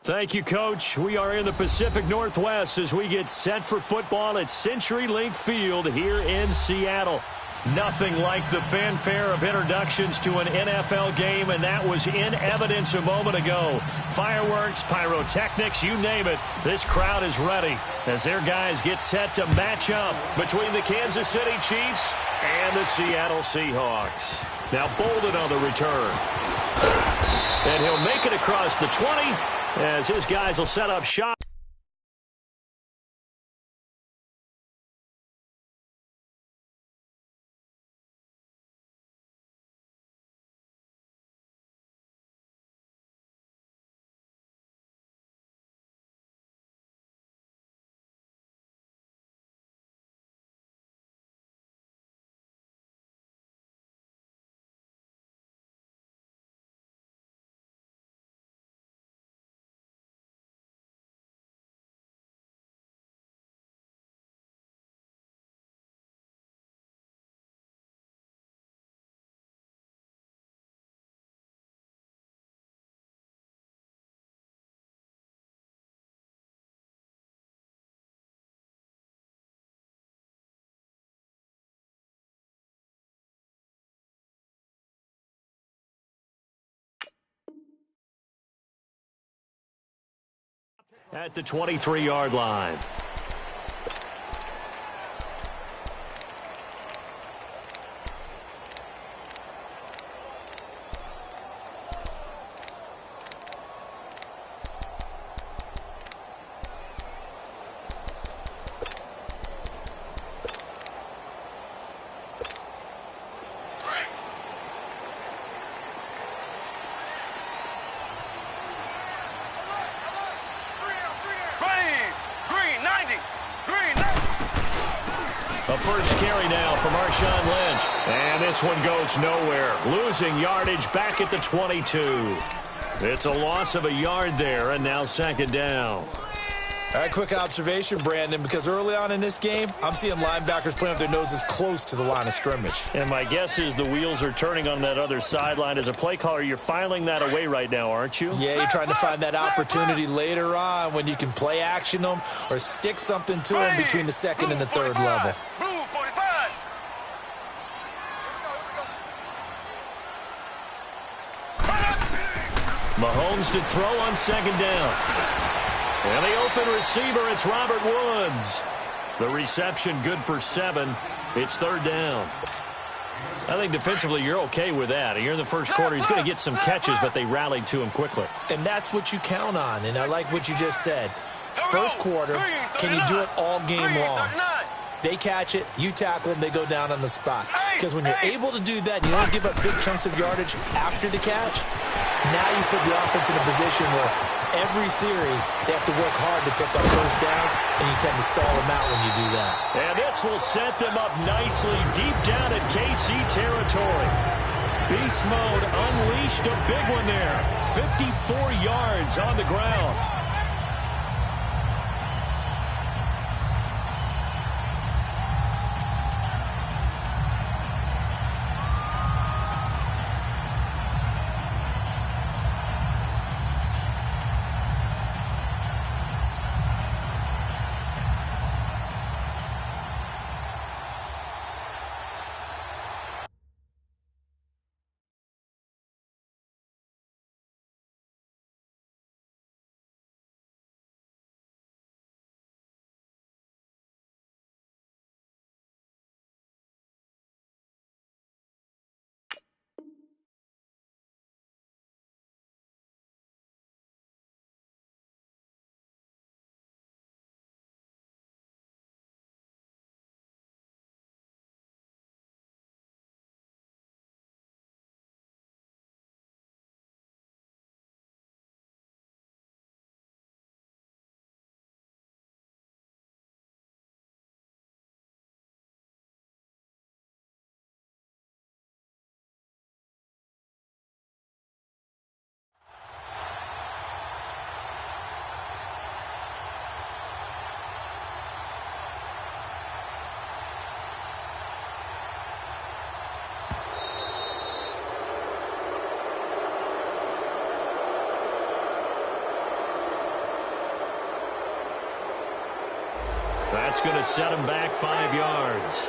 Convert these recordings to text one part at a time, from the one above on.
Thank you, Coach. We are in the Pacific Northwest as we get set for football at CenturyLink Field here in Seattle. Nothing like the fanfare of introductions to an NFL game, and that was in evidence a moment ago. Fireworks, pyrotechnics, you name it. This crowd is ready as their guys get set to match up between the Kansas City Chiefs and the Seattle Seahawks. Now Bolden on the return. And he'll make it across the 20 as his guys will set up shop. At the 23-yard line. A first carry now from Marshawn Lynch. And this one goes nowhere. Losing yardage back at the 22. It's a loss of a yard there, and now second down. All right, quick observation, Brandon, because early on in this game, I'm seeing linebackers playing with their noses close to the line of scrimmage. And my guess is the wheels are turning on that other sideline. As a play caller, you're filing that away right now, aren't you? Yeah, you're trying to find that opportunity later on when you can play action them or stick something to them between the second and the third level. Mahomes to throw on second down. And the open receiver, it's Robert Woods. The reception good for 7. It's third down. I think defensively you're okay with that. Here in the first quarter, he's going to get some catches, but they rallied to him quickly. And that's what you count on, and I like what you just said. First quarter, can you do it all game long? They catch it, you tackle them, they go down on the spot. Because when you're able to do that and you don't give up big chunks of yardage after the catch, now you put the offense in a position where every series they have to work hard to pick up first downs, and you tend to stall them out when you do that. And this will set them up nicely deep down in KC territory. Beast mode unleashed, a big one there. 54 yards on the ground. That's going to set him back 5 yards.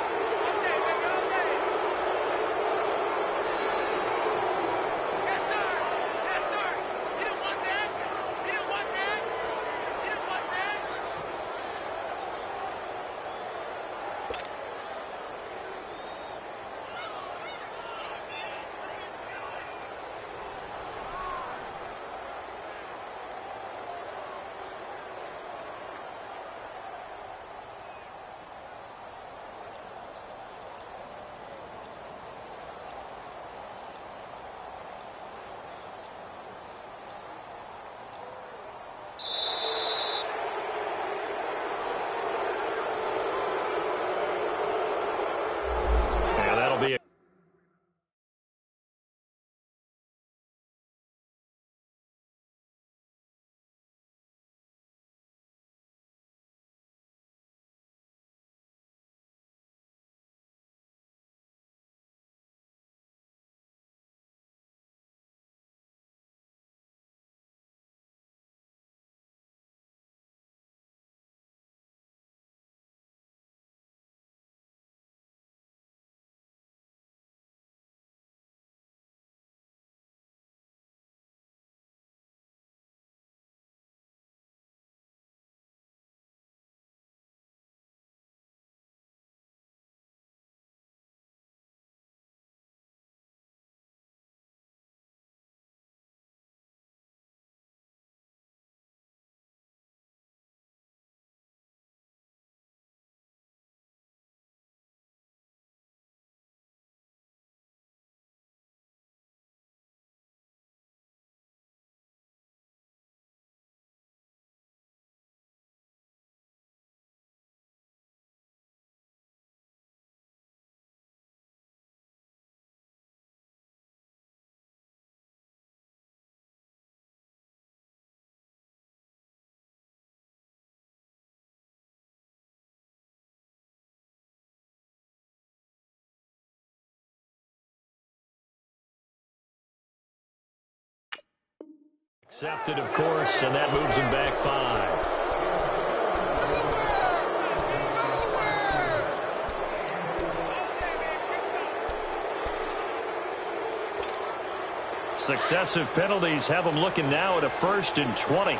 Accepted, of course, and that moves him back 5. Successive penalties have him looking now at a 1st and 20. Here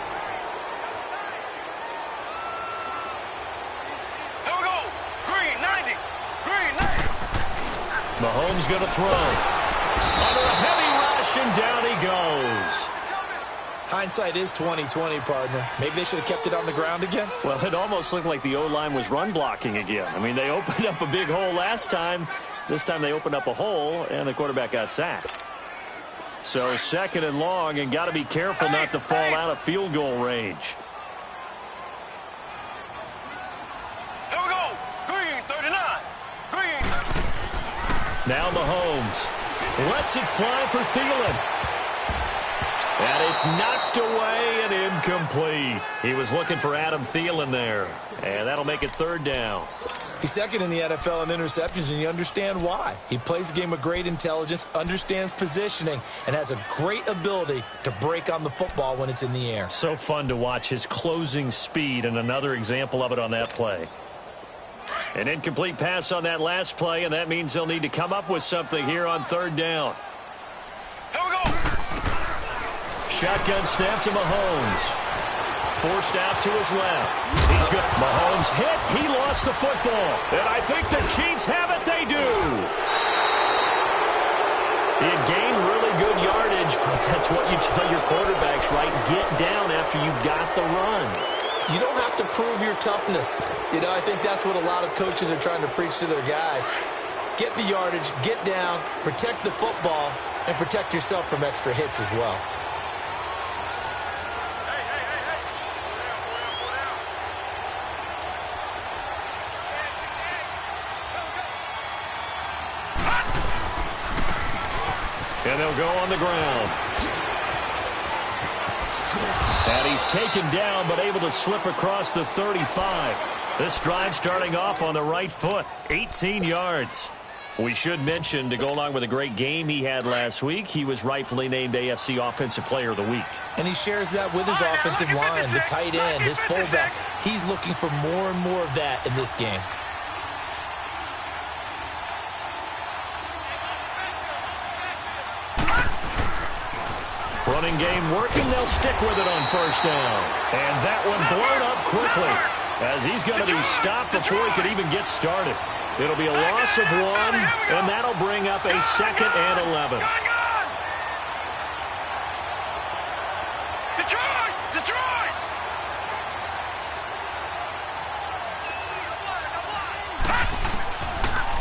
we go. Green 90. Green 90. Mahomes going to throw. Under a heavy rush, and down he goes. Hindsight is 20/20, partner. Maybe they should have kept it on the ground again. Well, it almost looked like the O-line was run blocking again. I mean, they opened up a big hole last time. This time they opened up a hole, and the quarterback got sacked. So 2nd and long, and got to be careful not to fall out of field goal range. Here we go. Green 39. Green. Now Mahomes lets it fly for Thielen. And it's knocked away and incomplete. He was looking for Adam Thielen there. And that'll make it 3rd down. He's 2nd in the NFL in interceptions, and you understand why. He plays a game with great intelligence, understands positioning, and has a great ability to break on the football when it's in the air. So fun to watch his closing speed, and another example of it on that play. An incomplete pass on that last play, and that means they'll need to come up with something here on 3rd down. Here we go. Shotgun snap to Mahomes. Forced out to his left. He's good. Mahomes hit. He lost the football. And I think the Chiefs have it. They do. He had gained really good yardage, but that's what you tell your quarterbacks, right? Get down after you've got the run. You don't have to prove your toughness. You know, I think that's what a lot of coaches are trying to preach to their guys. Get the yardage, get down, protect the football, and protect yourself from extra hits as well. And they'll go on the ground. And he's taken down, but able to slip across the 35. This drive starting off on the right foot. 18 yards. We should mention, to go along with a great game he had last week, he was rightfully named AFC Offensive Player of the Week. And he shares that with his offensive line, the tight end, his fullback. He's looking for more and more of that in this game. Running game working. They'll stick with it on first down. And that one blown up quickly, as he's going to be stopped before he could even get started. It'll be a loss of 1, and that'll bring up a 2nd and 11. Detroit! Detroit!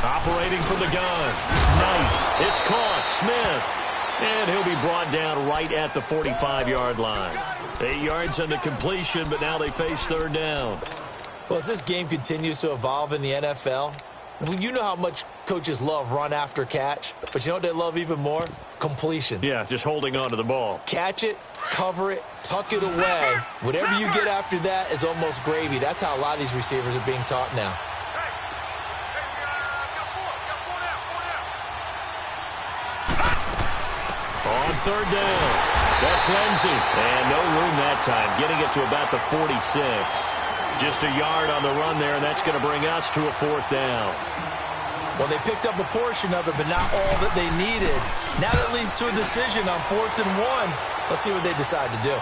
Operating from the gun. Knight. It's caught. Smith. And he'll be brought down right at the 45-yard line. 8 yards on the completion, but now they face 3rd down. Well, as this game continues to evolve in the NFL, you know how much coaches love run after catch, but you know what they love even more? Completions. Yeah, just holding on to the ball. Catch it, cover it, tuck it away. Whatever you get after that is almost gravy. That's how a lot of these receivers are being taught now. On 3rd down, that's Lindsey. And no room that time, getting it to about the 46. Just a yard on the run there, and that's going to bring us to a 4th down. Well, they picked up a portion of it, but not all that they needed. Now that leads to a decision on 4th and 1. Let's see what they decide to do.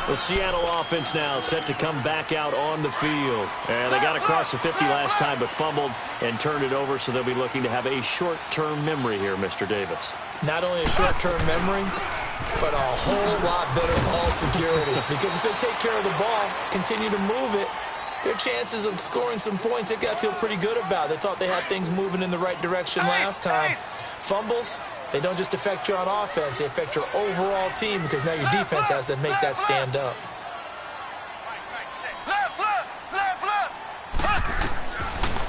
The Seattle offense now set to come back out on the field. And they got across the 50 last time, but fumbled and turned it over, so they'll be looking to have a short-term memory here, Mr. Davis. Not only a short-term memory, but a whole lot better ball security. Because if they take care of the ball, continue to move it, their chances of scoring some points, they got to feel pretty good about. They thought they had things moving in the right direction last time. Fumbles, they don't just affect you on offense, they affect your overall team, because now your defense has to make that stand up.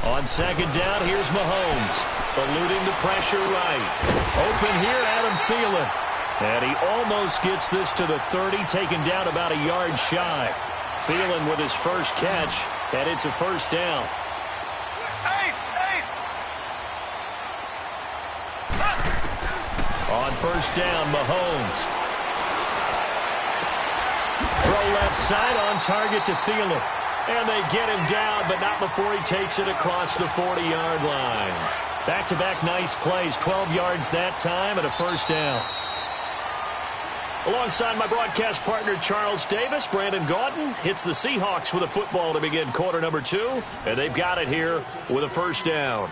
On 2nd down, here's Mahomes, eluding the pressure right. Open here, Adam Thielen. And he almost gets this to the 30, taken down about a yard shy. Thielen with his first catch, and it's a 1st down. On 1st down, Mahomes. Throw left side, on target to Thielen. And they get him down, but not before he takes it across the 40-yard line. Back-to-back nice plays, 12 yards that time, and a 1st down. Alongside my broadcast partner, Charles Davis, Brandon Gaudin hits the Seahawks with a football to begin quarter number 2, and they've got it here with a 1st down.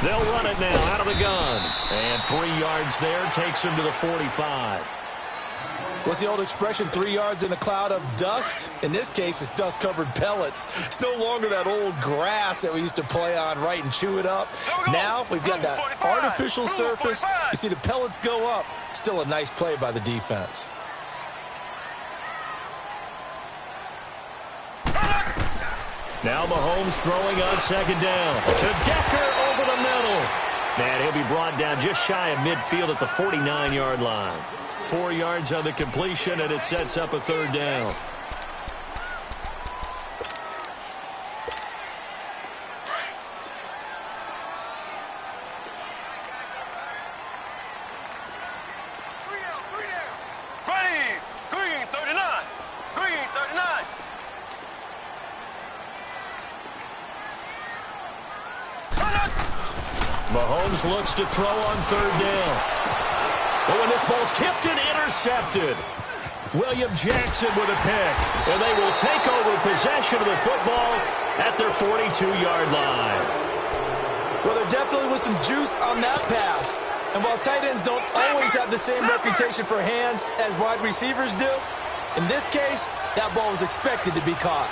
They'll run it now out of the gun. And 3 yards there takes him to the 45. What's the old expression, 3 yards in a cloud of dust? In this case, it's dust-covered pellets. It's no longer that old grass that we used to play on, right, and chew it up. Now we've got that artificial surface. You see the pellets go up. Still a nice play by the defense. Now Mahomes throwing on 2nd down. To Decker over the middle. And he'll be brought down just shy of midfield at the 49-yard line. 4 yards on the completion, and it sets up a 3rd down. Mahomes looks to throw on 3rd down. But when this ball's tipped and intercepted, William Jackson with a pick. And they will take over possession of the football at their 42-yard line. Well, there definitely was some juice on that pass. And while tight ends don't always have the same reputation for hands as wide receivers do, in this case, that ball was expected to be caught.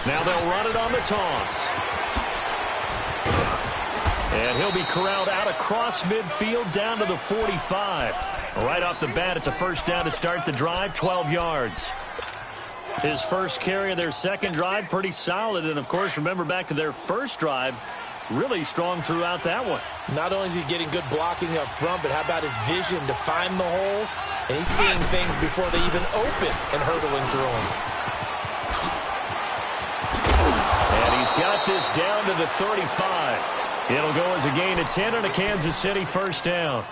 Now they'll run it on the toss. And he'll be corralled out across midfield down to the 45. Right off the bat, it's a first down to start the drive, 12 yards. His first carry of their second drive, pretty solid. And, of course, remember back to their first drive, really strong throughout that one. Not only is he getting good blocking up front, but how about his vision to find the holes? And he's seeing things before they even open and hurdling through them. And he's got this down to the 35. It'll go as a gain of 10 and a Kansas City first down.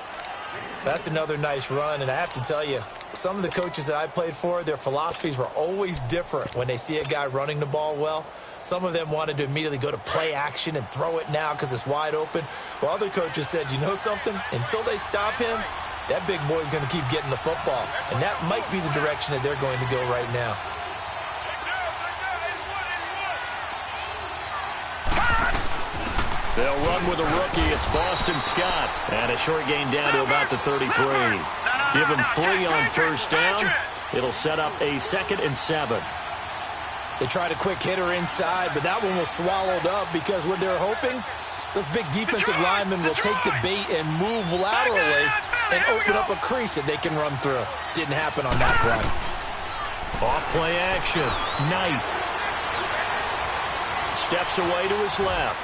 That's another nice run, and I have to tell you, some of the coaches that I played for, their philosophies were always different when they see a guy running the ball well. Some of them wanted to immediately go to play action and throw it now because it's wide open. While other coaches said, you know something? Until they stop him, that big boy's going to keep getting the football. And that might be the direction that they're going to go right now. They'll run with a rookie. It's Boston Scott. And a short gain down to about the 33. Give him 3 on first down. It'll set up a 2nd and 7. They tried a quick hitter inside, but that one was swallowed up because what they're hoping, those big defensive linemen will take the bait and move laterally and open up a crease that they can run through. Didn't happen on that play. Off play action. Knight steps away to his left.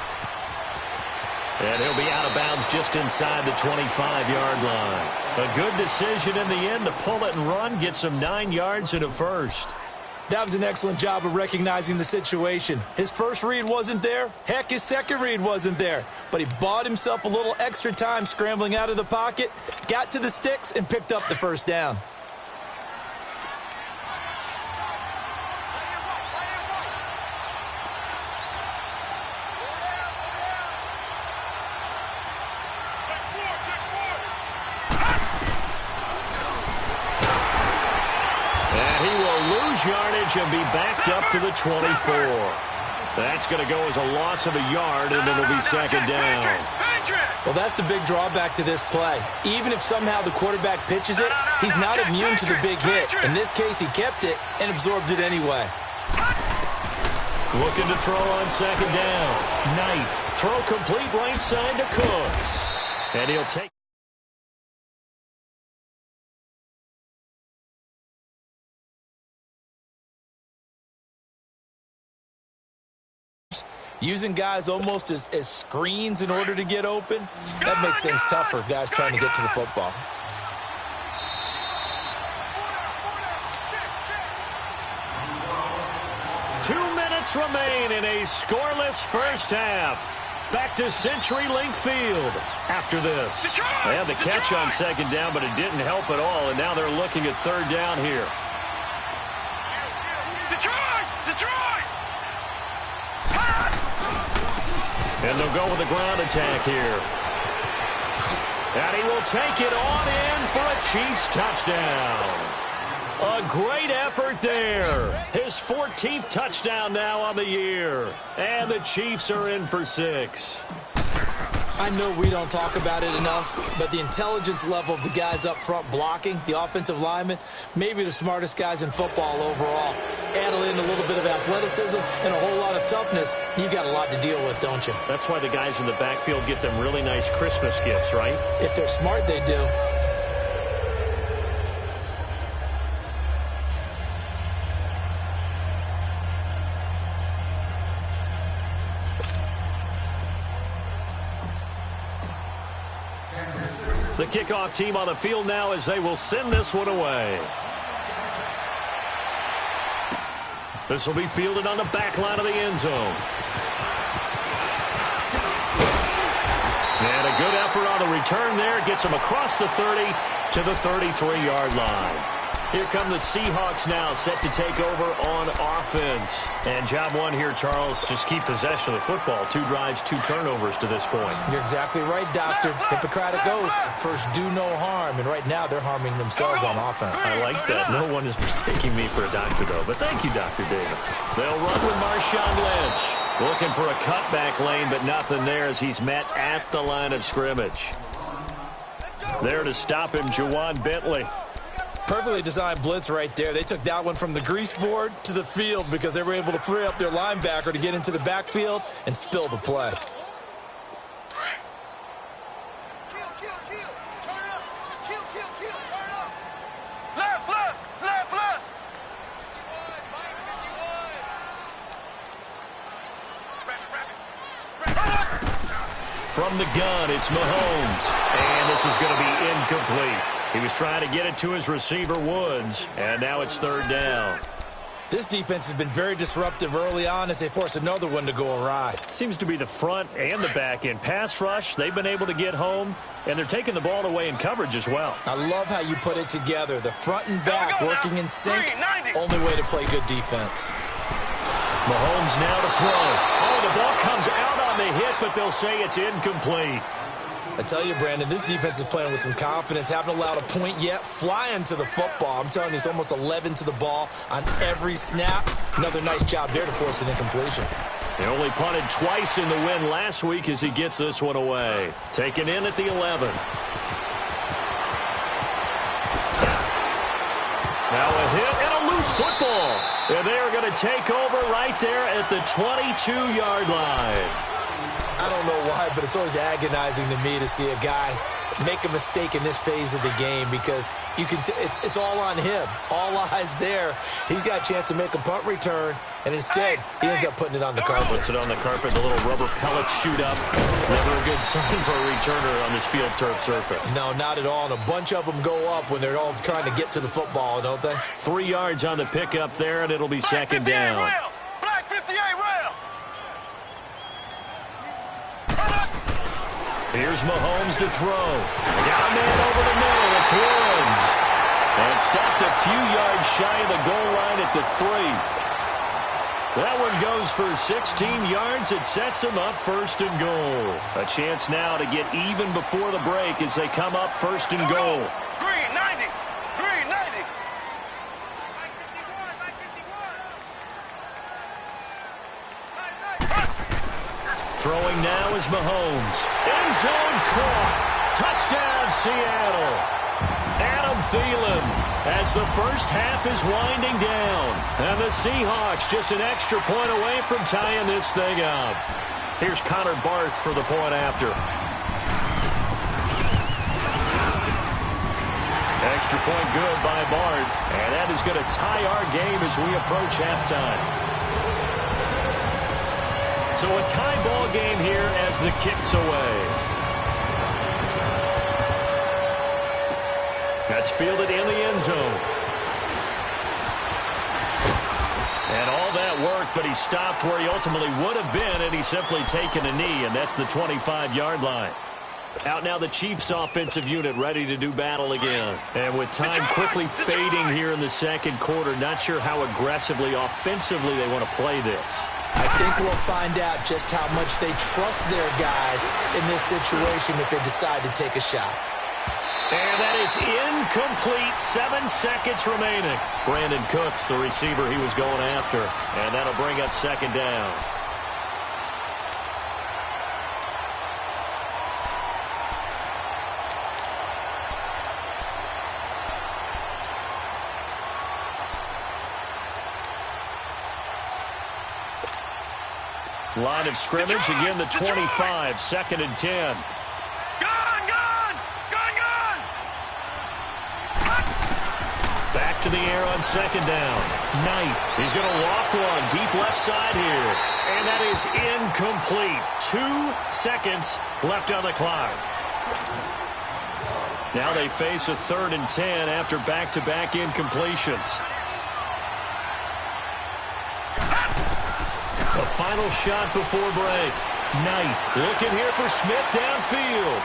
And he'll be out of bounds just inside the 25-yard line. A good decision in the end to pull it and run, get some 9 yards and a first. That was an excellent job of recognizing the situation. His first read wasn't there. Heck, his second read wasn't there. But he bought himself a little extra time scrambling out of the pocket, got to the sticks, and picked up the first down. Yardage and be backed up to the 24. That's going to go as a loss of a yard, and it'll be second down. Well, that's the big drawback to this play. Even if somehow the quarterback pitches it, he's not immune to the big hit. In this case, he kept it and absorbed it anyway. Looking to throw on second down. Knight, throw complete right side to Cooks. And he'll take. Using guys almost as screens in order to get open, that makes things tougher, guys trying to get to the football. Two minutes remain in a scoreless first half. Back to CenturyLink Field after this. They had the catch on second down, but it didn't help at all, and now they're looking at third down here. Detroit! And they'll go with a ground attack here. And he will take it on in for a Chiefs touchdown. A great effort there. His 14th touchdown now on the year. And the Chiefs are in for 6. I know we don't talk about it enough, but the intelligence level of the guys up front blocking, the offensive linemen, maybe the smartest guys in football overall. Add in a little bit of athleticism and a whole lot of toughness, you've got a lot to deal with, don't you? That's why the guys in the backfield get them really nice Christmas gifts, right? If they're smart, they do. The kickoff team on the field now as they will send this one away. This will be fielded on the back line of the end zone. And a good effort on the return there. Gets him across the 30 to the 33-yard line. Here come the Seahawks now, set to take over on offense. And job one here, Charles, just keep possession of the football. 2 drives, 2 turnovers to this point. You're exactly right, Doctor. Hippocratic oath. First, do no harm. And right now, they're harming themselves on offense. I like that. No one is mistaking me for a doctor, though. But thank you, Dr. Davis. They'll run with Marshawn Lynch. Looking for a cutback lane, but nothing there as he's met at the line of scrimmage. There to stop him, Juwan Bentley. Perfectly designed blitz right there. They took that one from the grease board to the field because they were able to free up their linebacker to get into the backfield and spill the play. From the gun, it's Mahomes. And this is going to be incomplete. He was trying to get it to his receiver, Woods. And now it's third down. This defense has been very disruptive early on as they force another one to go awry. Seems to be the front and the back end. Pass rush, they've been able to get home. And they're taking the ball away in coverage as well. I love how you put it together. The front and back working in sync. Only way to play good defense. Mahomes now to throw. Oh, the ball comes out on the hit, but they'll say it's incomplete. I tell you, Brandon, this defense is playing with some confidence. Haven't allowed a point yet. Flying to the football. I'm telling you, it's almost 11 to the ball on every snap. Another nice job there to force an incompletion. He only punted twice in the win last week as he gets this one away. Taken in at the 11. Now a hit and a loose football. And they are going to take over right there at the 22-yard line. I don't know why, but it's always agonizing to me to see a guy make a mistake in this phase of the game because you can it's all on him. All eyes there. He's got a chance to make a punt return, and instead he ends up putting it on the carpet. Puts it on the carpet, the little rubber pellets shoot up. Never a good sign for a returner on this field turf surface. No, not at all. And a bunch of them go up when they're all trying to get to the football, don't they? 3 yards on the pickup there, and it'll be second down. Black 58 rail. Here's Mahomes to throw. They got a man over the middle. It's Woods. And stopped a few yards shy of the goal line at the 3. That one goes for 16 yards. It sets him up first and goal. A chance now to get even before the break as they come up first and goal. Green 90. Green 90. Throwing now is Mahomes. End zone caught. Touchdown, Seattle. Adam Thielen as the first half is winding down. And the Seahawks just an extra point away from tying this thing up. Here's Connor Barth for the point after. Extra point good by Barth. And that is going to tie our game as we approach halftime. So a tie ball game here as the kick's away. That's fielded in the end zone. And all that worked, but he stopped where he ultimately would have been, and he's simply taken a knee, and that's the 25-yard line. Out now the Chiefs offensive unit ready to do battle again. And with time quickly fading here in the second quarter, not sure how aggressively, offensively they want to play this. I think we'll find out just how much they trust their guys in this situation if they decide to take a shot. And that is incomplete. 7 seconds remaining. Brandon Cooks, the receiver he was going after. And that'll bring up second down. Line of scrimmage, again the 25, second and 10. Back to the air on second down. Knight, he's going to loft one, deep left side here. And that is incomplete. 2 seconds left on the clock. Now they face a third and 10 after back-to-back incompletions. A final shot before break. Knight looking here for Smith downfield.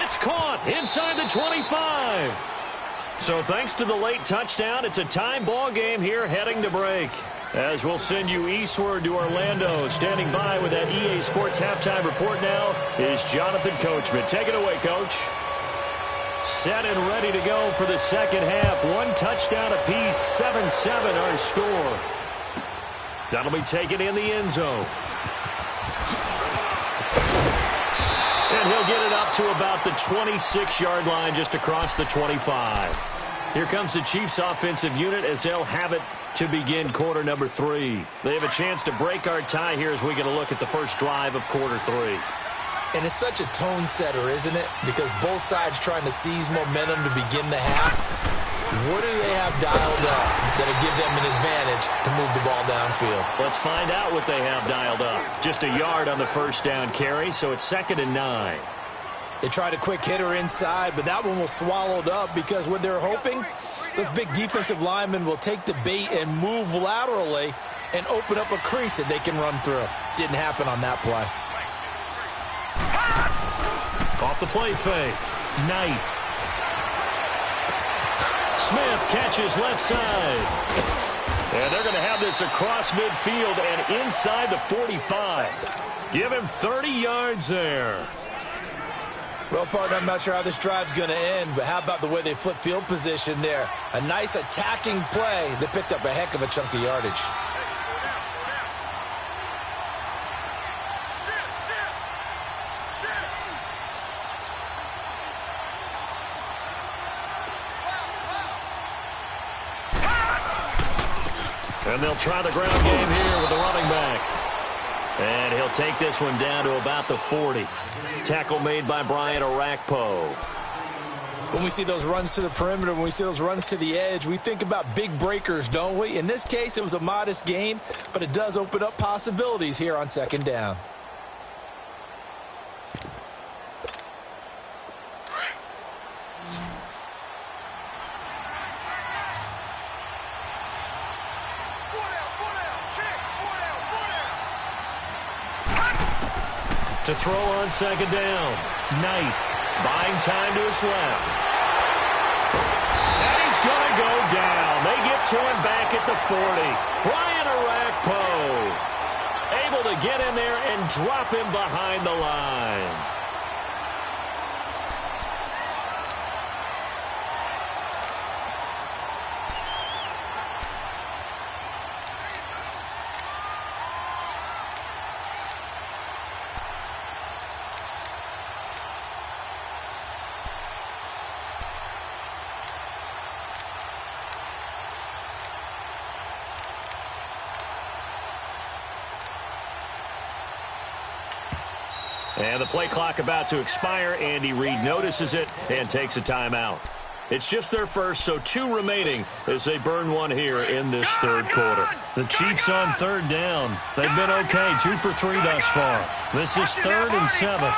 It's caught inside the 25. So thanks to the late touchdown, it's a time ball game here heading to break. As we'll send you eastward to Orlando. Standing by with that EA Sports halftime report now is Jonathan Coachman. Take it away, Coach. Set and ready to go for the second half. 1 touchdown apiece, 7-7 our score. That'll be taken in the end zone. And he'll get it up to about the 26-yard line, just across the 25. Here comes the Chiefs offensive unit as they'll have it to begin quarter number 3. They have a chance to break our tie here as we get a look at the first drive of quarter 3. And it's such a tone setter, isn't it? Because both sides trying to seize momentum to begin the half. What do they have dialed up that'll give them an advantage to move the ball downfield? Let's find out what they have dialed up. Just a yard on the first down carry, so it's 2nd and 9. They tried a quick hitter inside, but that one was swallowed up because what they're hoping, those big defensive linemen will take the bait and move laterally and open up a crease that they can run through. Didn't happen on that play. Off the play fake. Knight. Smith catches left side. And they're going to have this across midfield and inside the 45. Give him 30 yards there. Well, partner, I'm not sure how this drive's going to end, but how about the way they flip field position there? A nice attacking play that picked up a heck of a chunk of yardage. And they'll try the ground game here with the running back. And he'll take this one down to about the 40. Tackle made by Brian Orakpo. When we see those runs to the perimeter, when we see those runs to the edge, we think about big breakers, don't we? In this case, it was a modest gain, but it does open up possibilities here on 2nd down. To throw on 2nd down. Knight buying time to his left. And he's going to go down. They get to him back at the 40. Brian Orakpo able to get in there and drop him behind the line. And the play clock about to expire. Andy Reid notices it and takes a timeout. It's just their first, so 2 remaining as they burn one here in this 3rd quarter. The Chiefs on 3rd down. They've been okay, 2 for 3 thus far. This is 3rd and 7.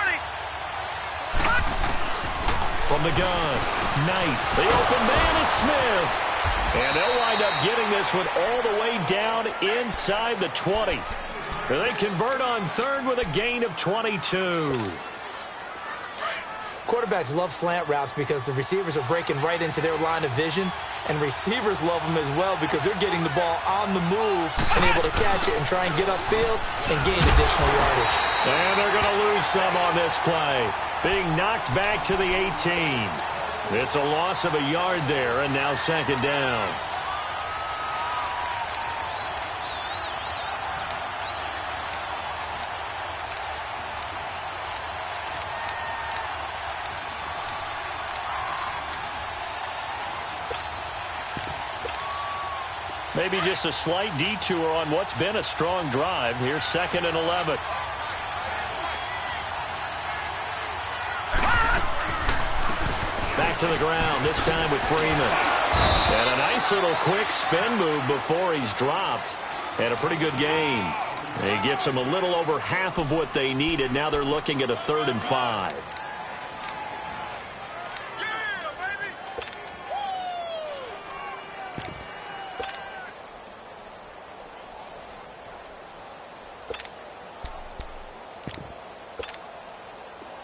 From the gun, Knight. The open man is Smith. And they'll wind up getting this one all the way down inside the 20. They convert on 3rd with a gain of 22. Quarterbacks love slant routes because the receivers are breaking right into their line of vision, and receivers love them as well because they're getting the ball on the move and able to catch it and try and get upfield and gain additional yardage. And they're going to lose some on this play, being knocked back to the 18. It's a loss of a yard there, and now 2nd down. Maybe just a slight detour on what's been a strong drive. Here's 2nd and 11. Back to the ground, this time with Freeman. And a nice little quick spin move before he's dropped. And a pretty good gain. He gets them a little over half of what they needed. Now they're looking at a 3rd and 5.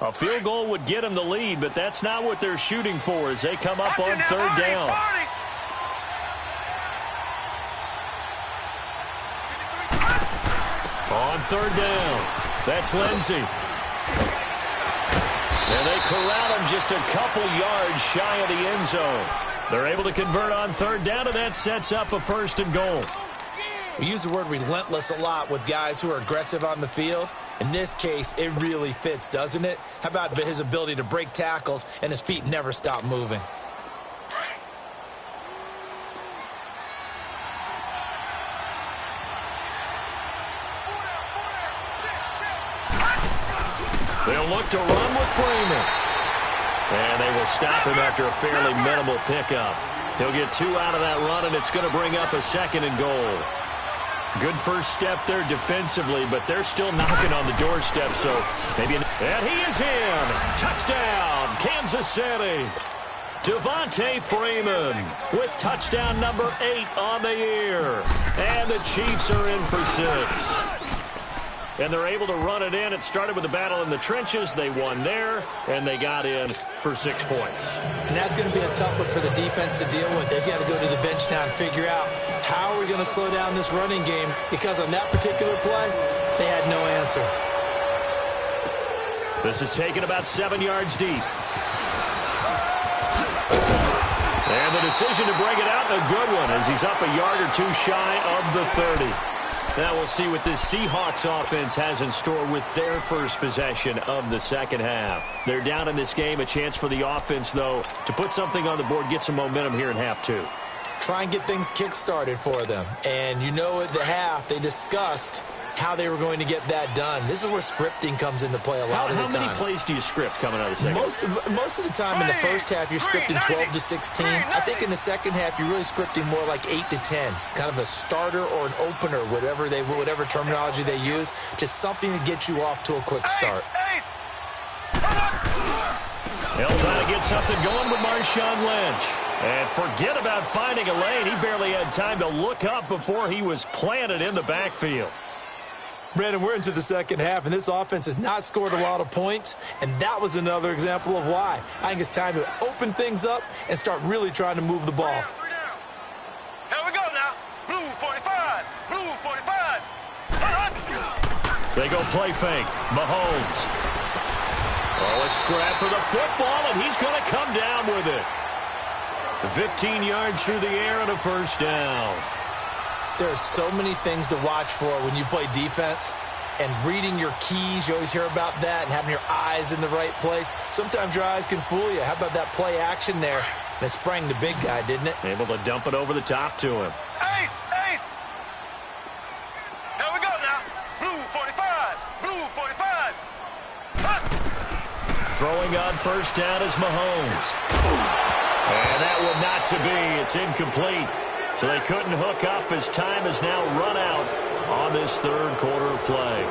A field goal would get them the lead, but that's not what they're shooting for as they come up on 3rd down. On 3rd down, that's Lindsey. And they corral him just a couple yards shy of the end zone. They're able to convert on 3rd down, and that sets up a 1st and goal. We use the word relentless a lot with guys who are aggressive on the field. In this case, it really fits, doesn't it? How about his ability to break tackles and his feet never stop moving? They'll look to run with Freeman. And they will stop him after a fairly minimal pickup. He'll get 2 out of that run, and it's going to bring up a 2nd and goal. Good first step there defensively, but they're still knocking on the doorstep, so maybe... And he is in! Touchdown, Kansas City! Devontae Freeman with touchdown number 8 on the year. And the Chiefs are in for 6. And they're able to run it in. It started with a battle in the trenches. They won there, and they got in for 6 points. And that's going to be a tough one for the defense to deal with. They've got to go to the bench now and figure out how are we going to slow down this running game, because on that particular play, they had no answer. This is taken about 7 yards deep. And the decision to bring it out, a good one, as he's up a yard or 2 shy of the 30. Now we'll see what this Seahawks offense has in store with their first possession of the second half. They're down in this game. A chance for the offense, though, to put something on the board, get some momentum here in half 2. Try and get things kick-started for them. And you know at the half, they discussed how they were going to get that done. This is where scripting comes into play a lot of the time. How many plays do you script coming out of the second half? Most of the time in the first half, you're scripting 12 to 16. I think in the second half, you're really scripting more like 8 to 10. Kind of a starter or an opener, whatever terminology they use. Just something to get you off to a quick start. They'll try to get something going with Marshawn Lynch. And forget about finding a lane. He barely had time to look up before he was planted in the backfield. Brandon, we're into the second half, and this offense has not scored a lot of points, and that was another example of why. I think it's time to open things up and start really trying to move the ball. Here we go now. Blue 45. Blue 45. They go play fake. Mahomes. Oh, a scrap for the football, and he's going to come down with it. 15 yards through the air and a first down. There are so many things to watch for when you play defense, and reading your keys, you always hear about that, and having your eyes in the right place. Sometimes your eyes can fool you. How about that play action there? And it sprang the big guy, didn't it? Able to dump it over the top to him. Ace, ace. Here we go now. Blue 45. Blue 45. Throwing on first down is Mahomes. And that one not to be. It's incomplete. So they couldn't hook up as time has now run out on this third quarter of play.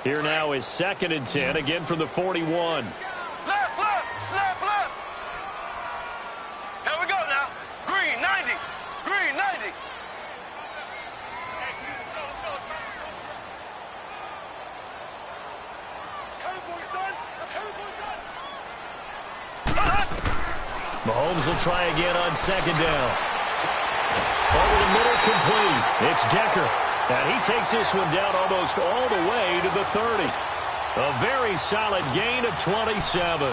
Here now is 2nd and 10, again from the 41. Left, left, left, left. Here we go now. Green 90. Green 90. Coming for you, son. I'm coming for you, son. Mahomes will try again on 2nd down. Over the middle, complete. It's Decker. And he takes this one down almost all the way to the 30. A very solid gain of 27.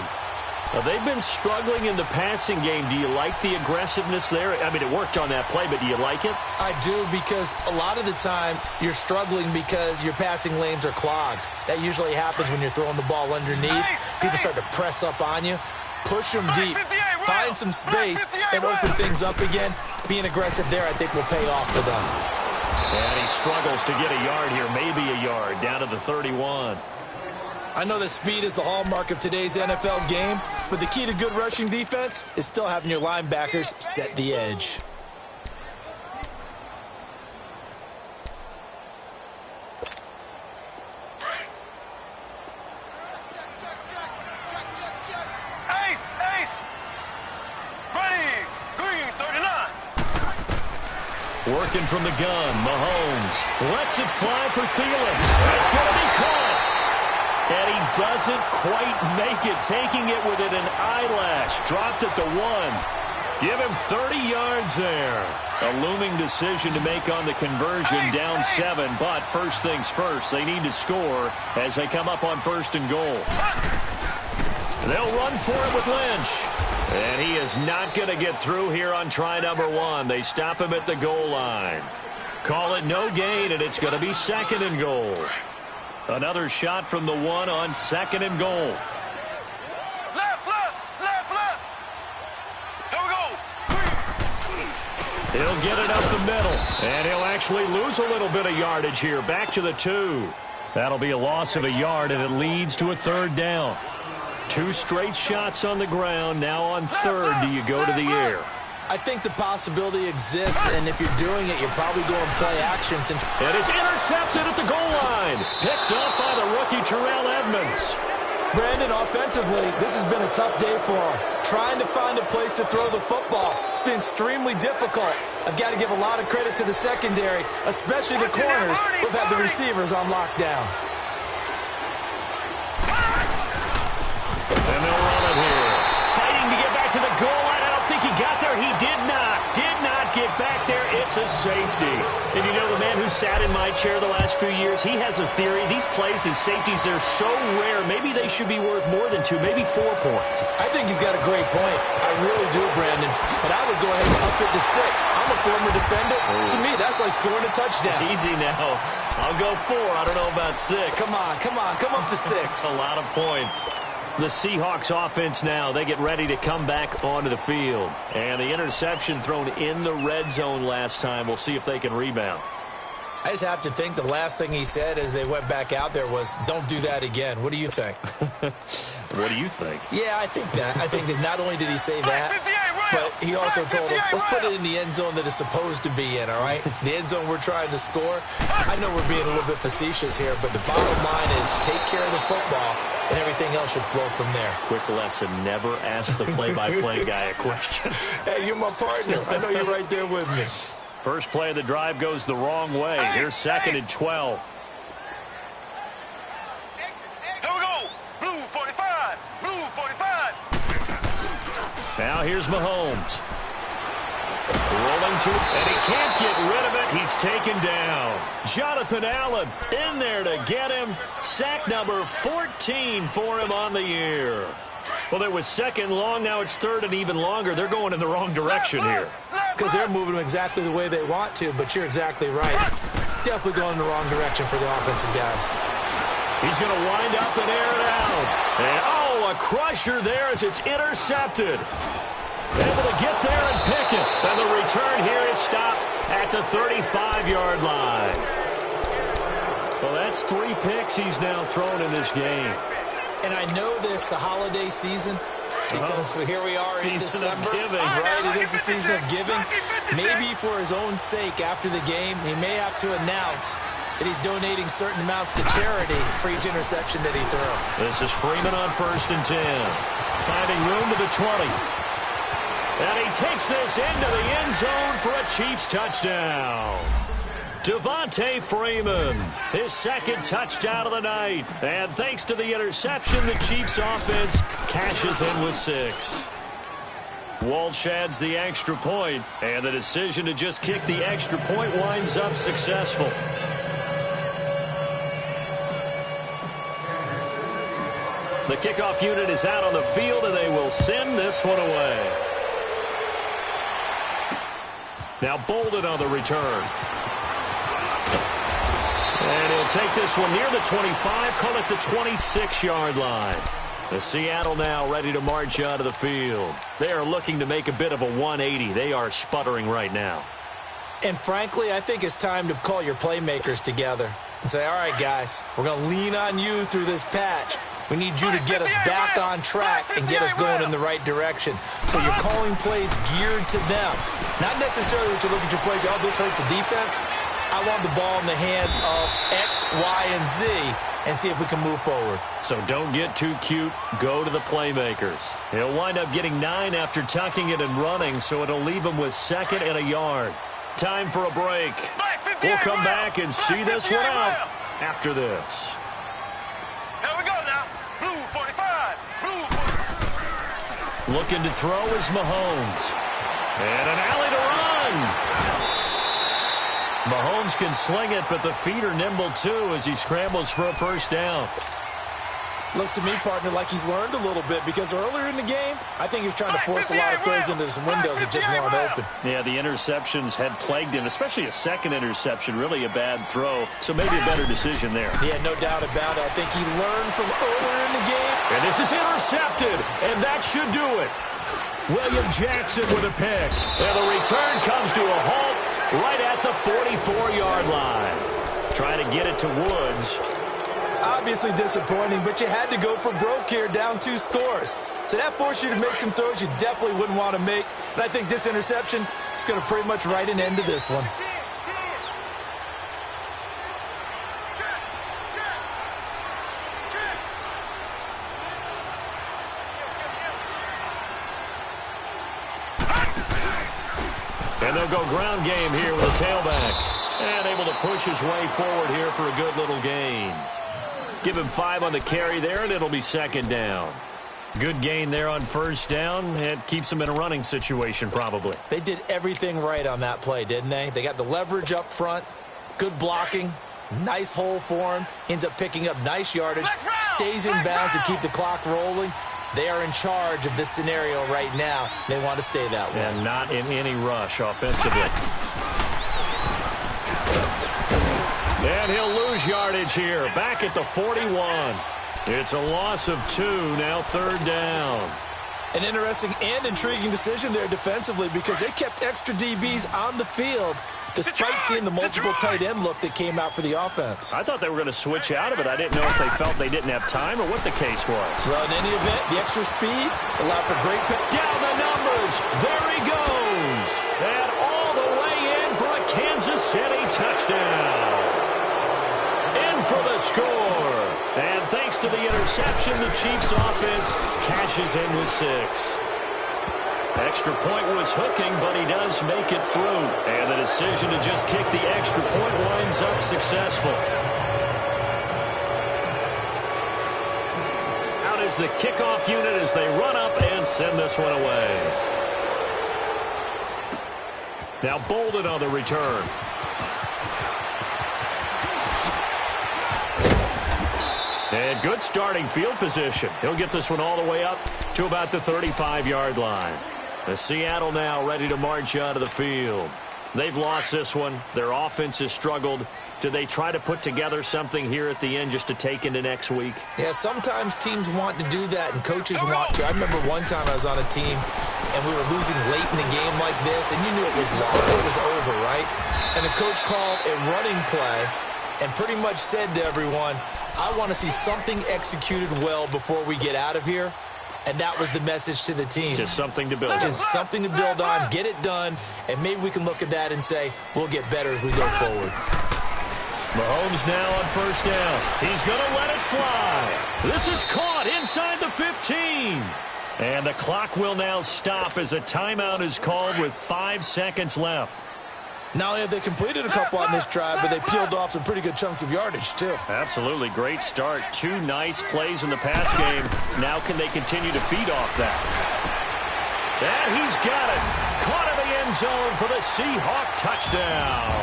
Now, they've been struggling in the passing game. Do you like the aggressiveness there? I mean, it worked on that play, but do you like it? I do, because a lot of the time you're struggling because your passing lanes are clogged. That usually happens when you're throwing the ball underneath. People start to press up on you. Push them deep. Find some space and open things up again. Being aggressive there, I think, will pay off for them. And he struggles to get a yard here, maybe a yard, down to the 31. I know that speed is the hallmark of today's NFL game, but the key to good rushing defense is still having your linebackers set the edge. Ace, ace. Ready. Green 39. Working from the gun, Mahomes lets it fly for Thielen. That's going to be caught. And he doesn't quite make it, taking it within an eyelash. Dropped at the 1. Give him 30 yards there. A looming decision to make on the conversion, down 7. But first things first, they need to score as they come up on 1st and goal. They'll run for it with Lynch. And he is not going to get through here on try number 1. They stop him at the goal line. Call it no gain, and it's going to be 2nd and goal. Another shot from the 1 on 2nd and goal. He'll get it up the middle, and he'll actually lose a little bit of yardage here. Back to the 2. That'll be a loss of a yard, and it leads to a 3rd down. 2 straight shots on the ground. Now on 3rd, do you go to the air? I think the possibility exists, and if you're doing it, you're probably going play actions. And it's intercepted at the goal line. Picked up by the rookie Terrell Edmonds. Brandon, offensively, this has been a tough day for him. Trying to find a place to throw the football. It's been extremely difficult. I've got to give a lot of credit to the secondary, especially the corners who've had the receivers on lockdown. And they'll run it here. Fighting to get back to the goal line. I don't think he got there. He did not get back there. It's a safety. And you know, the man who sat in my chair the last few years, he has a theory. These plays, these safeties, they're so rare. Maybe they should be worth more than 2, maybe 4 points. I think he's got a great point. I really do, Brandon. But I would go ahead and up it to 6. I'm a former defender. To me, that's like scoring a touchdown. Easy now. I'll go 4. I don't know about 6. Come on. Come up to 6. A lot of points. The Seahawks offense now, they get ready to come back onto the field. And the interception thrown in the red zone last time. We'll see if they can rebound. I just have to think the last thing he said as they went back out there was, don't do that again. What do you think? What do you think? Yeah, I think that. I think that not only did he say that, but he also told them, let's put it in the end zone that it's supposed to be in, all right? The end zone we're trying to score. I know we're being a little bit facetious here, but the bottom line is take care of the football, and everything else should flow from there. Quick lesson, never ask the play-by-play guy a question. Hey, you're my partner. I know you're right there with me. First play of the drive goes the wrong way. Here's 2nd and 12. Here we go. Blue 45. Blue 45. Now here's Mahomes. Rolling to, and he can't get rid of it. He's taken down. Jonathan Allen in there to get him. Sack number 14 for him on the year. Well, it was 2nd long. Now it's 3rd and even longer. They're going in the wrong direction here. Because they're moving them exactly the way they want to, but you're exactly right. Definitely going in the wrong direction for the offensive guys. He's going to wind up and air it out. And, oh, a crusher there as it's intercepted. Able to get there and pick it. And the return here is stopped at the 35-yard line. Well, that's 3 picks he's now thrown in this game. And I know this, the holiday season, because here we are in December. Right, it is the season of giving. Maybe for his own sake, after the game, he may have to announce that he's donating certain amounts to charity for each interception that he threw. This is Freeman on 1st and 10. Finding room to the 20. And he takes this into the end zone for a Chiefs touchdown. Devontae Freeman, his 2nd touchdown of the night. And thanks to the interception, the Chiefs offense cashes in with 6. Walsh adds the extra point, and the decision to just kick the extra point winds up successful. The kickoff unit is out on the field, and they will send this one away. Now Bolden on the return. And he'll take this one near the 25, call it the 26-yard line. The Seattle now ready to march out of the field. They are looking to make a bit of a 180. They are sputtering right now. And frankly, I think it's time to call your playmakers together and say, all right, guys, we're going to lean on you through this patch. We need you to get us back on track and get us going in the right direction. So you're calling plays geared to them. Not necessarily what you look at your plays, oh, this hurts the defense. I want the ball in the hands of X, Y, and Z and see if we can move forward. So don't get too cute. Go to the playmakers. He'll wind up getting 9 after tucking it and running, so it'll leave him with 2nd and a yard. Time for a break. We'll come back and see this one out after this. Here we go now. Blue 45. Blue 45. Looking to throw is Mahomes. And an alley to run. Mahomes can sling it, but the feet are nimble too as he scrambles for a first down. Looks to me, partner, like he's learned a little bit, because earlier in the game, I think he was trying to force a lot of throws into some windows that just weren't open. Yeah, the interceptions had plagued him, especially a second interception, really a bad throw. So maybe a better decision there. Yeah, no doubt about it. I think he learned from earlier in the game. And this is intercepted, and that should do it. William Jackson with a pick. And the return comes to a halt right at the 44-yard line. Trying to get it to Woods. Obviously disappointing, but you had to go for broke here, down 2 scores. So that forced you to make some throws you definitely wouldn't want to make. And I think this interception is going to pretty much write an end to this one. And they'll go ground game here with a tailback. And able to push his way forward here for a good little gain. Give him 5 on the carry there, and it'll be second down. Good gain there on first down. It keeps them in a running situation, probably. They did everything right on that play, didn't they? They got the leverage up front, good blocking, nice hole for him, ends up picking up nice yardage, stays in bounds to keep the clock rolling. They are in charge of this scenario right now. They want to stay that way. And not in any rush offensively. And he'll lose yardage here. Back at the 41. It's a loss of 2. Now third down. An interesting and intriguing decision there defensively, because they kept extra DBs on the field despite seeing the multiple tight end look that came out for the offense. I thought they were going to switch out of it. I didn't know if they felt they didn't have time or what the case was. Well, in any event, the extra speed allowed for great pick. Down the numbers. There he goes. And all the way in for a Kansas City touchdown. In for the score. And thanks to the interception, the Chiefs offense cashes in with 6. Extra point was hooking, but he does make it through. And the decision to just kick the extra point winds up successful. Out is the kickoff unit as they run up and send this one away. Now Bolden on the return. And good starting field position. He'll get this one all the way up to about the 35-yard line. The Seattle now ready to march out of the field. They've lost this one. Their offense has struggled. Do they try to put together something here at the end just to take into next week? Yeah, sometimes teams want to do that and coaches want to. I remember one time I was on a team and we were losing late in the game like this, and you knew it was lost. It was over, right? And the coach called a running play and pretty much said to everyone, I want to see something executed well before we get out of here. And that was the message to the team. Just something to build on. Just something to build on, get it done, and maybe we can look at that and say, we'll get better as we go forward. Mahomes now on first down. He's going to let it fly. This is caught inside the 15. And the clock will now stop as a timeout is called with 5 seconds left. Not only have they completed a couple on this drive, but they peeled off some pretty good chunks of yardage, too. Absolutely. Great start. 2 nice plays in the pass game. Now can they continue to feed off that? And he's got it. Caught in the end zone for the Seahawk touchdown.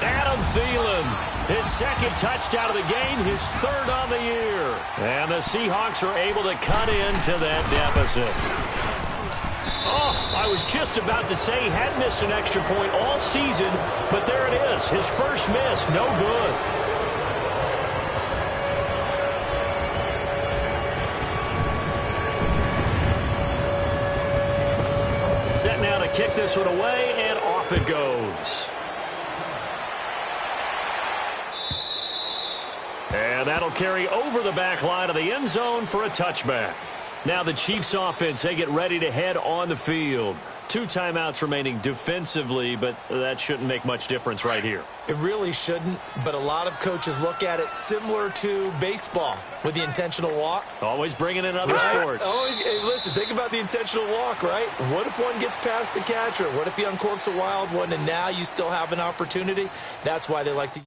Adam Thielen, his second touchdown of the game, his 3rd on the year. And the Seahawks are able to cut into that deficit. Oh, I was just about to say he had missed an extra point all season, but there it is. His first miss, no good. Set now to kick this one away, and off it goes. And that'll carry over the back line of the end zone for a touchback. Now the Chiefs offense, they get ready to head on the field. 2 timeouts remaining defensively, but that shouldn't make much difference right here. It really shouldn't, but a lot of coaches look at it similar to baseball with the intentional walk. Always bringing in other sports. Always, hey, listen, think about the intentional walk, right? What if one gets past the catcher? What if he uncorks a wild one and now you still have an opportunity? That's why they like to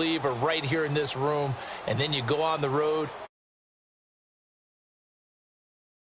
Or right here in this room, and then you go on the road,